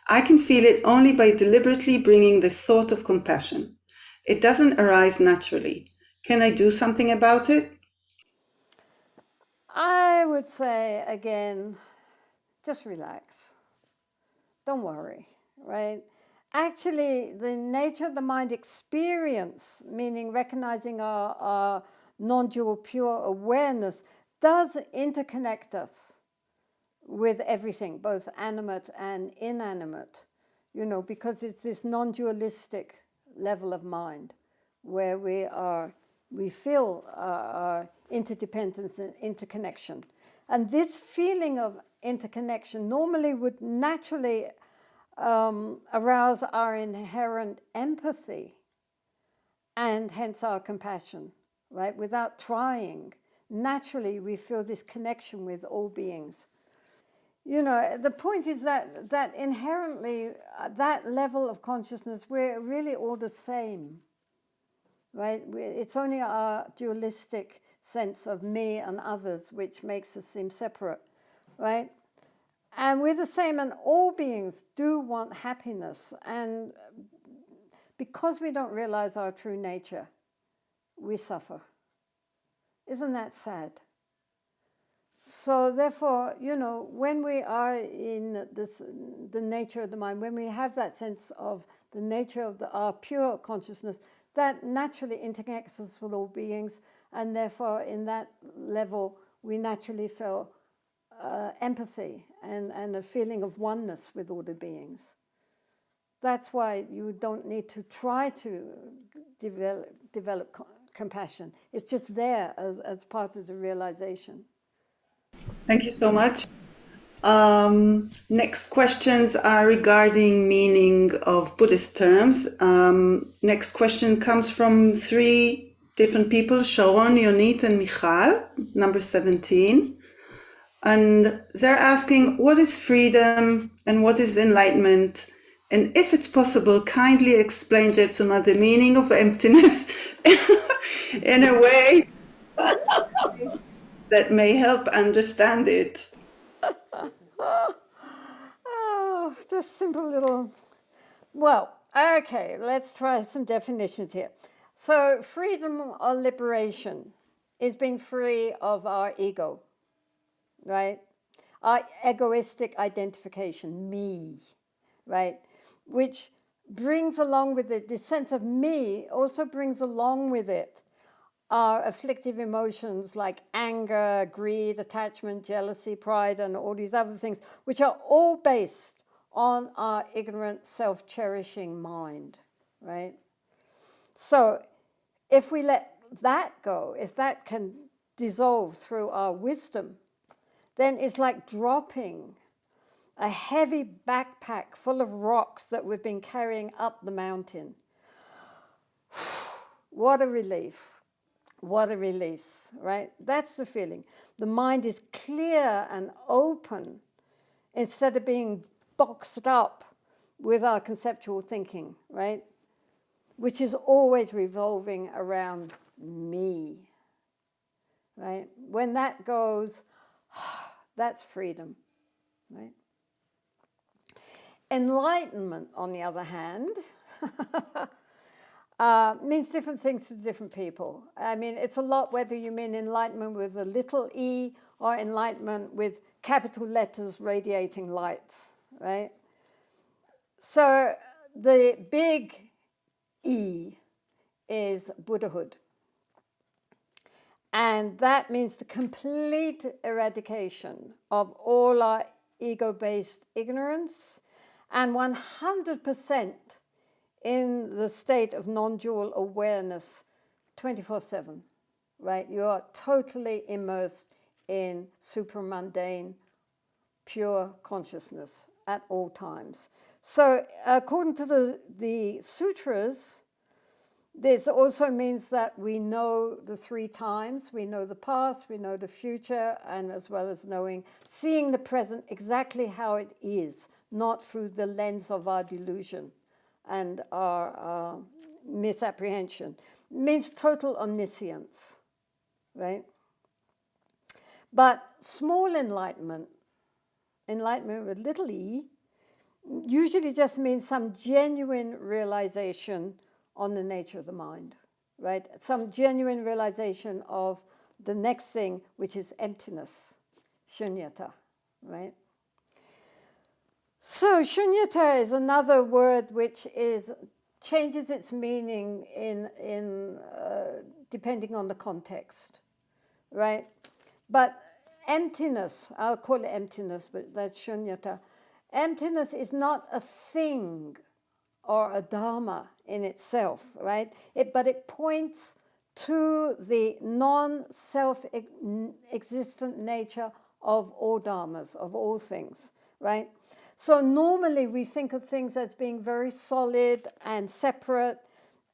I can feel it only by deliberately bringing the thought of compassion. It doesn't arise naturally. Can I do something about it? I would say, again, just relax. Don't worry, right? Actually, the nature of the mind experience, meaning recognizing our non-dual pure awareness, does interconnect us with everything, both animate and inanimate, because it's this non-dualistic level of mind where we feel our interdependence and interconnection. And this feeling of interconnection normally would naturally arouse our inherent empathy and hence our compassion, right? Without trying, naturally we feel this connection with all beings. The point is that inherently, that level of consciousness, we're really all the same, right? It's only our dualistic sense of me and others which makes us seem separate, right? And we're the same, and all beings do want happiness. And because we don't realize our true nature, we suffer. Isn't that sad? So therefore, when we are in the nature of the mind, when we have that sense of the nature of our pure consciousness, that naturally interconnects us with all beings, and therefore in that level we naturally feel empathy and a feeling of oneness with all the beings. That's why you don't need to try to develop compassion. It's just there as part of the realization. Thank you so much. Next questions are regarding meaning of Buddhist terms. Next question comes from 3 different people, Sharon, Yonit, and Michal, number 17. And they're asking, what is freedom and what is enlightenment? And if it's possible, kindly explain, Jetsuma, the meaning of emptiness in a way that may help understand it. Oh, this simple little Well, okay, let's try some definitions here. So, freedom or liberation is being free of our ego, right? Our egoistic identification, me, right? Which brings along with it, the sense of me also brings along with it our afflictive emotions like anger, greed, attachment, jealousy, pride, and all these other things, which are all based on our ignorant, self-cherishing mind, right? So if we let that go, if that can dissolve through our wisdom, then it's like dropping a heavy backpack full of rocks that we've been carrying up the mountain. What a relief. What a release, right? That's the feeling. The mind is clear and open instead of being boxed up with our conceptual thinking, right? Which is always revolving around me, right? When that goes, that's freedom, right? Enlightenment, on the other hand, means different things to different people. I mean, it's a lot whether you mean enlightenment with a little e or enlightenment with capital letters radiating lights, right? So the big E is Buddhahood. And that means the complete eradication of all our ego-based ignorance and 100% in the state of non-dual awareness 24/7, right? You are totally immersed in supramundane, pure consciousness at all times. So according to the sutras, this also means that we know the three times. We know the past, we know the future, and as well as seeing the present exactly how it is, not through the lens of our delusion and our misapprehension. It means total omniscience, right? But small enlightenment with little e, usually just means some genuine realization on the nature of the mind, right? Some genuine realization of the next thing, which is emptiness, shunyata, right? So shunyata is another word which changes its meaning in depending on the context, right? But emptiness, I'll call it emptiness, but that's shunyata. Emptiness is not a thing or a dharma in itself, right? But it points to the non-self-existent nature of all dharmas, of all things, right? So normally we think of things as being very solid and separate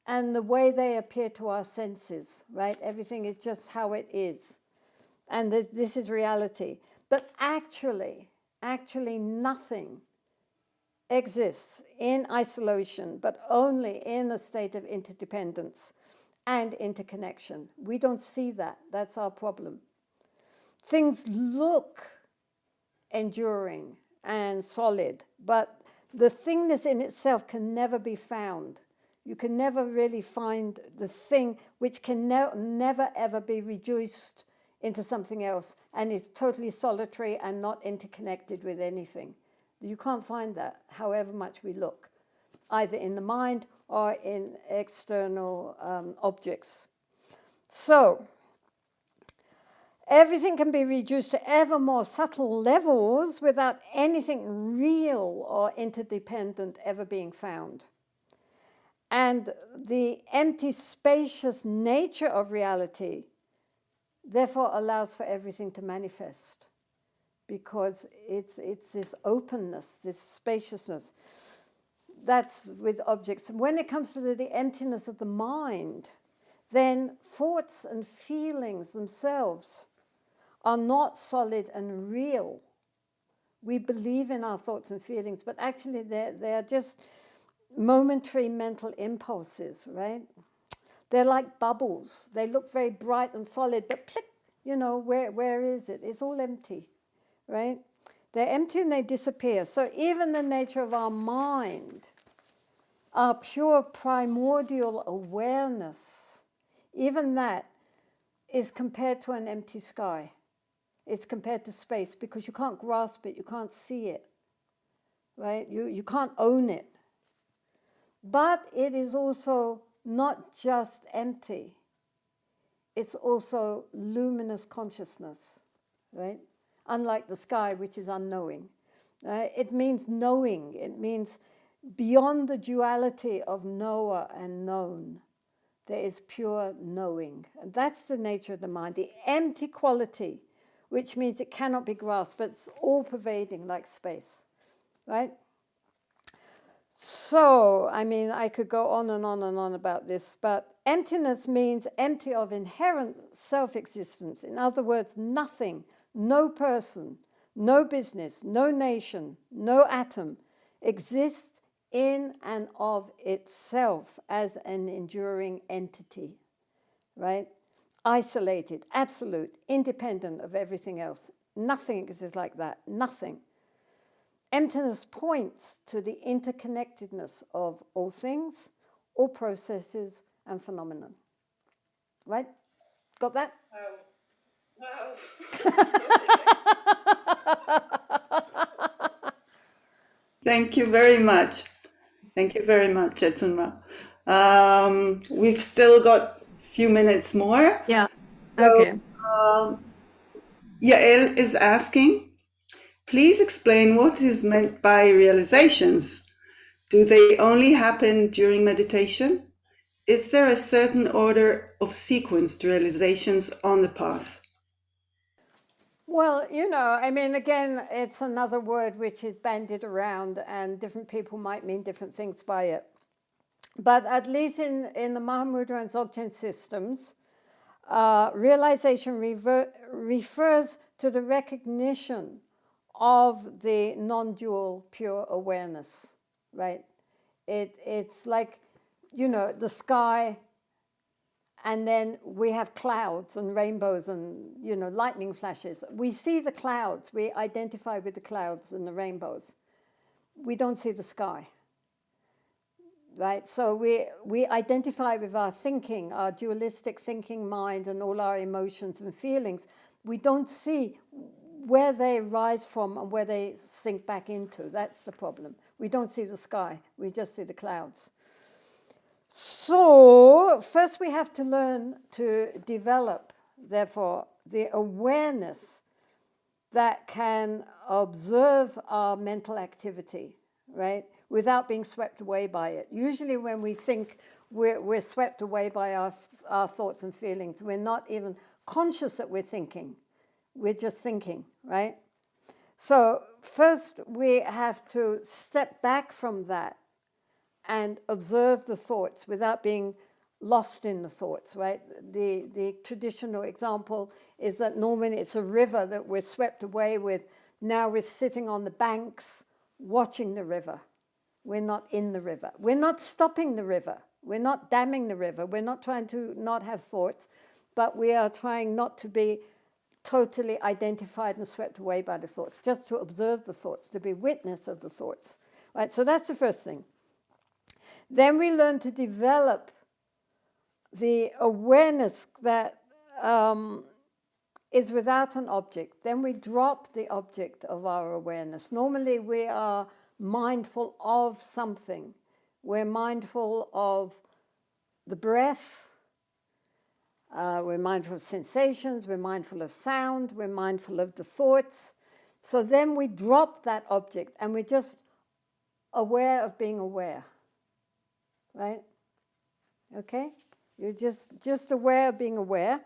and the way they appear to our senses, right? Everything is just how it is. And this is reality. But actually nothing exists in isolation, but only in a state of interdependence and interconnection. We don't see that. That's our problem. Things look enduring and solid, but the thingness in itself can never be found. You can never really find the thing which can never ever be reduced into something else and is totally solitary and not interconnected with anything. You can't find that, however much we look, either in the mind or in external objects. So, everything can be reduced to ever more subtle levels without anything real or interdependent ever being found. And the empty, spacious nature of reality therefore allows for everything to manifest, because it's this openness, this spaciousness. That's with objects. And when it comes to the emptiness of the mind, then thoughts and feelings themselves are not solid and real. We believe in our thoughts and feelings, but actually they're just momentary mental impulses, right? They're like bubbles. They look very bright and solid, but click, where is it? It's all empty, right? They're empty and they disappear. So even the nature of our mind our pure primordial awareness, even that is compared to an empty sky. It's compared to space because you can't grasp it, you can't see it, right? You can't own it. But it is also not just empty, it's also luminous consciousness, right? Unlike the sky, which is unknowing. It means knowing, it means beyond the duality of knower and known, there is pure knowing. And that's the nature of the mind, the empty quality, which means it cannot be grasped, but it's all pervading like space, right? So, I mean, I could go on and on and on about this, but emptiness means empty of inherent self-existence. In other words, nothing, no person, no business, no nation, no atom exists in and of itself as an enduring entity, right? Isolated, absolute, independent of everything else. Nothing exists like that, nothing. Emptiness points to the interconnectedness of all things, all processes and phenomena. Right? Got that? Wow. Thank you very much. Thank you very much, Etsunma. We've still got a few minutes more. Yeah. So, Okay. Yael is asking, please explain what is meant by realizations. Do they only happen during meditation? Is there a certain order of sequence to realizations on the path? Well, you know, I mean, again, it's another word which is bandied around and different people might mean different things by it. But at least in the Mahamudra and Dzogchen systems, realization refers to the recognition of the non-dual pure awareness, right? It's like, you know, the sky, and then we have clouds and rainbows and, you know, lightning flashes. We see the clouds, we identify with the clouds and the rainbows. We don't see the sky, right? So we identify with our thinking, our dualistic thinking mind and all our emotions and feelings. We don't see where they rise from and where they sink back into. That's the problem. We don't see the sky, we just see the clouds. So first we have to learn to develop, therefore, the awareness that can observe our mental activity, right, without being swept away by it. Usually when we think, we're swept away by our thoughts and feelings. We're not even conscious that we're thinking. We're just thinking, right? So first we have to step back from that and observe the thoughts without being lost in the thoughts, right? The traditional example is that normally it's a river that we're swept away with. Now we're sitting on the banks watching the river. We're not in the river. We're not stopping the river. We're not damming the river. We're not trying to not have thoughts, but we are trying not to be totally identified and swept away by the thoughts, just to observe the thoughts, to be witness of the thoughts, right? So that's the first thing. Then we learn to develop the awareness that is without an object. Then we drop the object of our awareness. Normally we are mindful of something. We're mindful of the breath, we're mindful of sensations, we're mindful of sound, we're mindful of the thoughts. So then we drop that object and we're just aware of being aware. Right? Okay? You're just aware of being aware.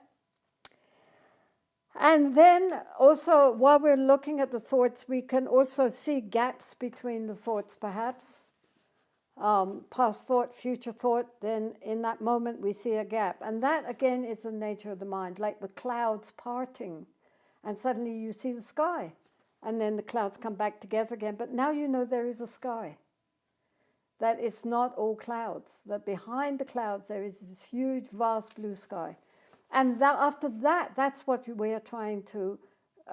And then also, while we're looking at the thoughts, we can also see gaps between the thoughts, perhaps. Past thought, future thought, then in that moment we see a gap. And that, again, is the nature of the mind, like the clouds parting. And suddenly you see the sky. And then the clouds come back together again. But now you know there is a sky. That it's not all clouds, that behind the clouds there is this huge, vast blue sky. And that after that, that's what we are trying to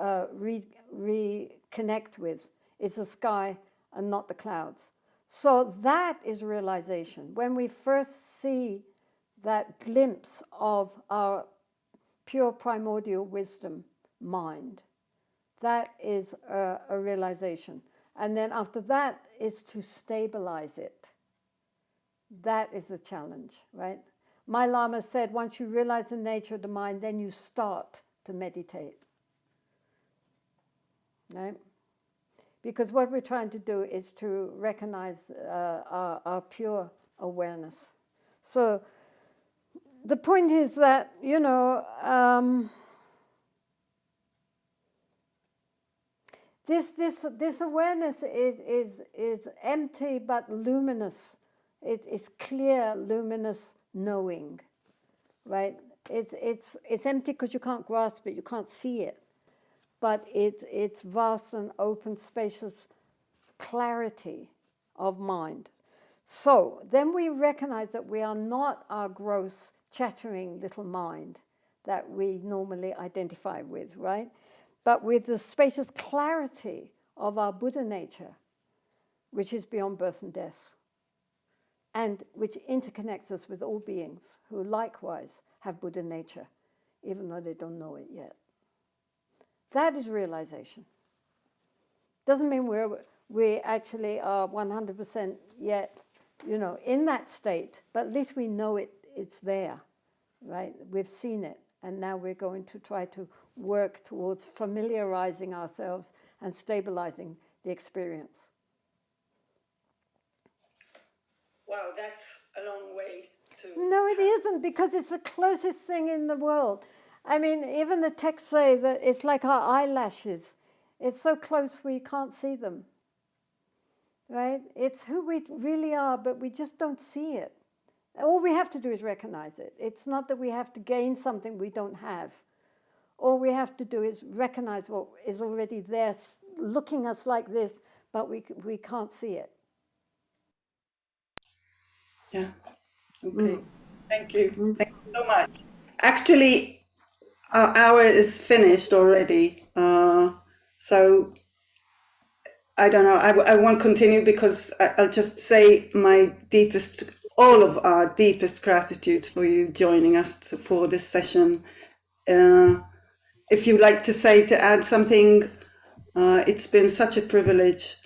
reconnect with. It's the sky and not the clouds. So that is realization. When we first see that glimpse of our pure primordial wisdom mind, that is a realization. And then after that is to stabilize it. That is a challenge, right? My Lama said, once you realize the nature of the mind, then you start to meditate, right? Because what we're trying to do is to recognize our pure awareness. So the point is that, this awareness is empty but luminous. It's clear, luminous knowing, right? It's empty because you can't grasp it, you can't see it. But it's vast and open, spacious clarity of mind. So then we recognize that we are not our gross, chattering little mind that we normally identify with, right? But with the spacious clarity of our Buddha nature, which is beyond birth and death, and which interconnects us with all beings who likewise have Buddha nature, even though they don't know it yet. That is realization. Doesn't mean we actually are 100% yet, in that state, but at least we know it's there, right? We've seen it, and now we're going to try to work towards familiarizing ourselves and stabilizing the experience. Wow, that's a long way to... No, it isn't, because it's the closest thing in the world. I mean, even the texts say that it's like our eyelashes. It's so close we can't see them, right? It's who we really are, but we just don't see it. All we have to do is recognize it. It's not that we have to gain something we don't have. All we have to do is recognize what is already there, looking us like this, but we can't see it. Yeah. Okay. Thank you. Thank you so much. Actually, our hour is finished already. So I don't know. I won't continue because I'll just say all of our deepest gratitude for you joining us for this session. If you'd like to add something, it's been such a privilege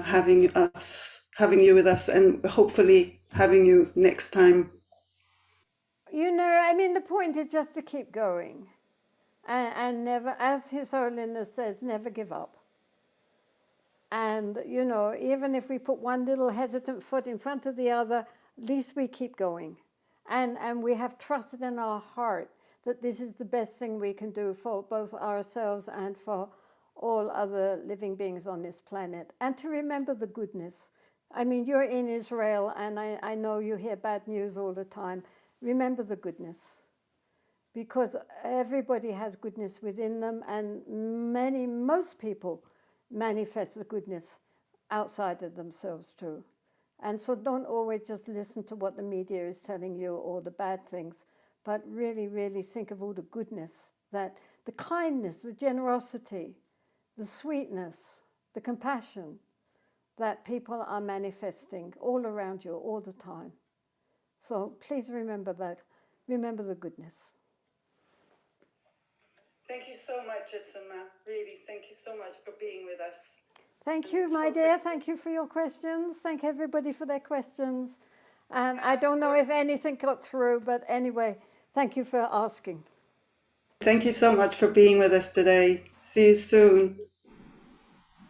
having you with us, and hopefully having you next time. The point is just to keep going, and never, as His Holiness says, never give up. And, even if we put one little hesitant foot in front of the other, at least we keep going. And we have trusted in our heart that this is the best thing we can do for both ourselves and for all other living beings on this planet. And to remember the goodness. You're in Israel, and I know you hear bad news all the time. Remember the goodness. Because everybody has goodness within them, and most people manifest the goodness outside of themselves too. And so don't always just listen to what the media is telling you or the bad things, but really, really think of all the goodness, that the kindness, the generosity, the sweetness, the compassion that people are manifesting all around you all the time. So please remember that. Remember the goodness. Thank you so much, Itsuma. Really, thank you so much for being with us. Thank you, my dear. Thank you for your questions. Thank everybody for their questions. And I don't know if anything got through, but anyway, thank you for asking. Thank you so much for being with us today. See you soon.